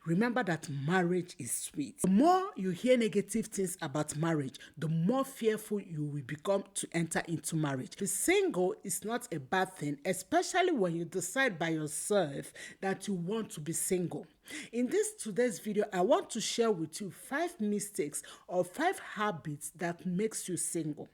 Remember that marriage is sweet. The more you hear negative things about marriage, the more fearful you will become to enter into marriage. Being single is not a bad thing, especially when you decide by yourself that you want to be single. In today's video, I want to share with you 5 mistakes or 5 habits that makes you single.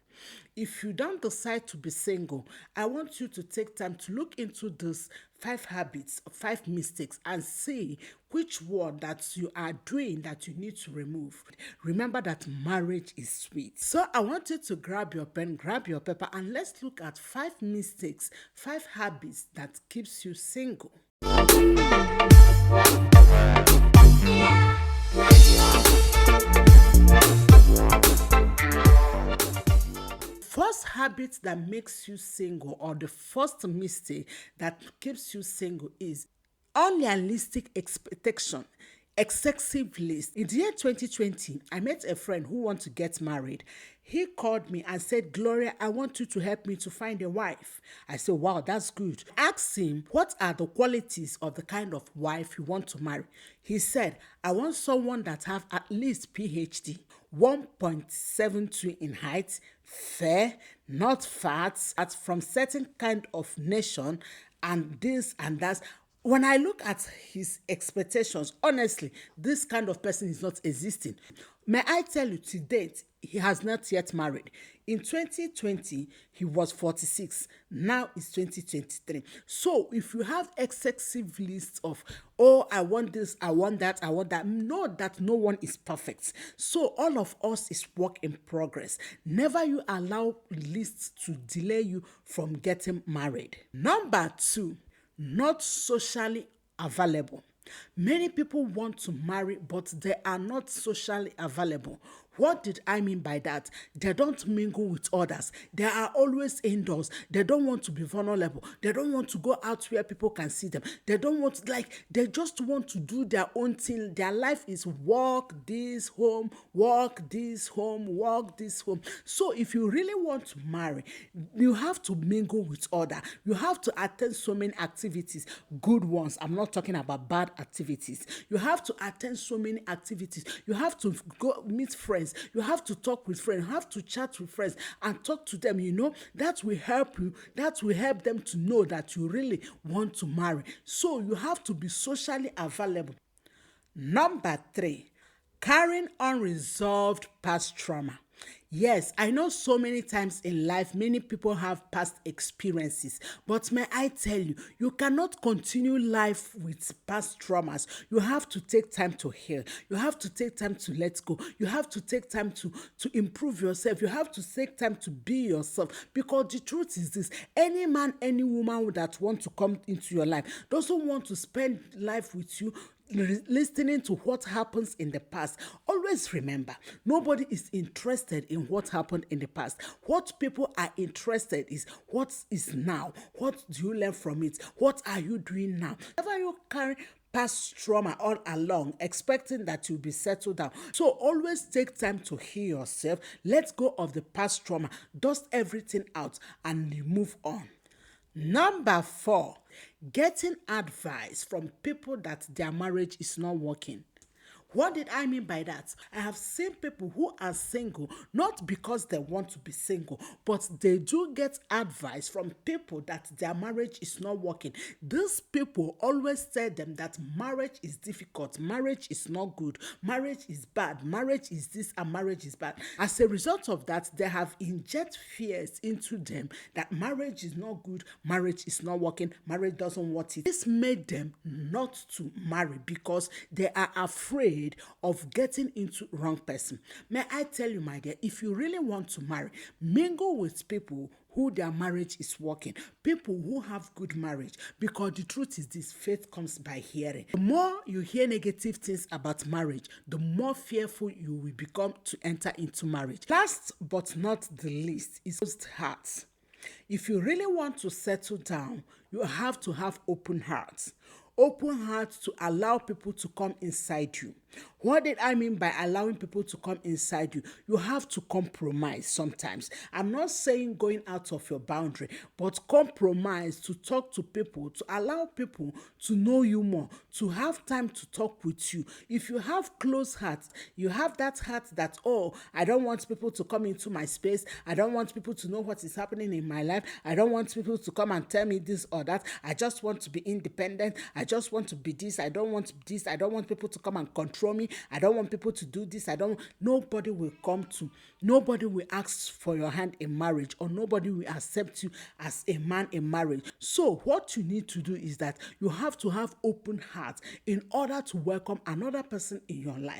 If you don't decide to be single, I want you to take time to look into these 5 habits, 5 mistakes, and see which one that you are doing that you need to remove. Remember that marriage is sweet. So I want you to grab your pen, grab your paper, and let's look at 5 mistakes, 5 habits that keeps you single. First habit that makes you single, or the first mistake that keeps you single, is unrealistic expectation. Excessive list. In the year 2020, I met a friend who wants to get married. He called me and said, Gloria, I want you to help me to find a wife. I said, wow, that's good. I asked him, what are the qualities of the kind of wife you want to marry? He said, I want someone that have at least PhD, 1.72 in height, fair, not fat, from certain kind of nation, and this and that. When I look at his expectations, honestly, this kind of person is not existing. May I tell you, to date, he has not yet married. In 2020, he was 46. Now it's 2023. So if you have excessive lists of, oh, I want this, I want that, know that no one is perfect. So all of us is work in progress. Never you allow lists to delay you from getting married. Number 2, not socially available. Many people want to marry, but they are not socially available. What did I mean by that? They don't mingle with others. They are always indoors. They don't want to be vulnerable. They don't want to go out where people can see them. They don't want to, they just want to do their own thing. Their life is work this home, work this home, work this home. So if you really want to marry, you have to mingle with others. You have to attend so many activities, good ones. I'm not talking about bad activities. You have to attend so many activities. You have to go meet friends. You have to talk with friends. You have to chat with friends and talk to them. That will help you. That will help them to know that you really want to marry. So you have to be socially available. Number 3, carrying unresolved past trauma. Yes, I know so many times in life, many people have past experiences. But may I tell you, you cannot continue life with past traumas. You have to take time to heal. You have to take time to let go. You have to take time to improve yourself. You have to take time to be yourself. Because the truth is this, any man, any woman that wants to come into your life doesn't want to spend life with you listening to what happens in the past. Always remember, nobody is interested in what happened in the past. What people are interested is what is now. What do you learn from it? What are you doing now? Whenever you carry past trauma all along, expecting that you'll be settled down. So always take time to heal yourself. Let go of the past trauma. Dust everything out and move on. Number 4, getting advice from people that their marriage is not working. What did I mean by that? I have seen people who are single, not because they want to be single, but they do get advice from people that their marriage is not working. These people always tell them that marriage is difficult, marriage is not good, marriage is bad, marriage is this, and marriage is bad. As a result of that, they have injected fears into them that marriage is not good, marriage is not working, marriage doesn't want it. This made them not to marry because they are afraid of getting into wrong person. May I tell you, my dear, if you really want to marry, mingle with people who their marriage is working, people who have good marriage, because the truth is this, faith comes by hearing. The more you hear negative things about marriage, the more fearful you will become to enter into marriage. Last but not the least is closed heart. If you really want to settle down, you have to have open hearts. Open heart to allow people to come inside you. What did I mean by allowing people to come inside you? You have to compromise sometimes. I'm not saying going out of your boundary, but compromise to talk to people, to allow people to know you more, to have time to talk with you. If you have close heart, you have that heart that, oh, I don't want people to come into my space. I don't want people to know what is happening in my life. I don't want people to come and tell me this or that. I just want to be independent. I just want to be this. I don't want this. I don't want people to come and control me. I don't want people to do this. Nobody will nobody will ask for your hand in marriage, or nobody will accept you as a man in marriage. So what you need to do is that you have to have open heart in order to welcome another person in your life.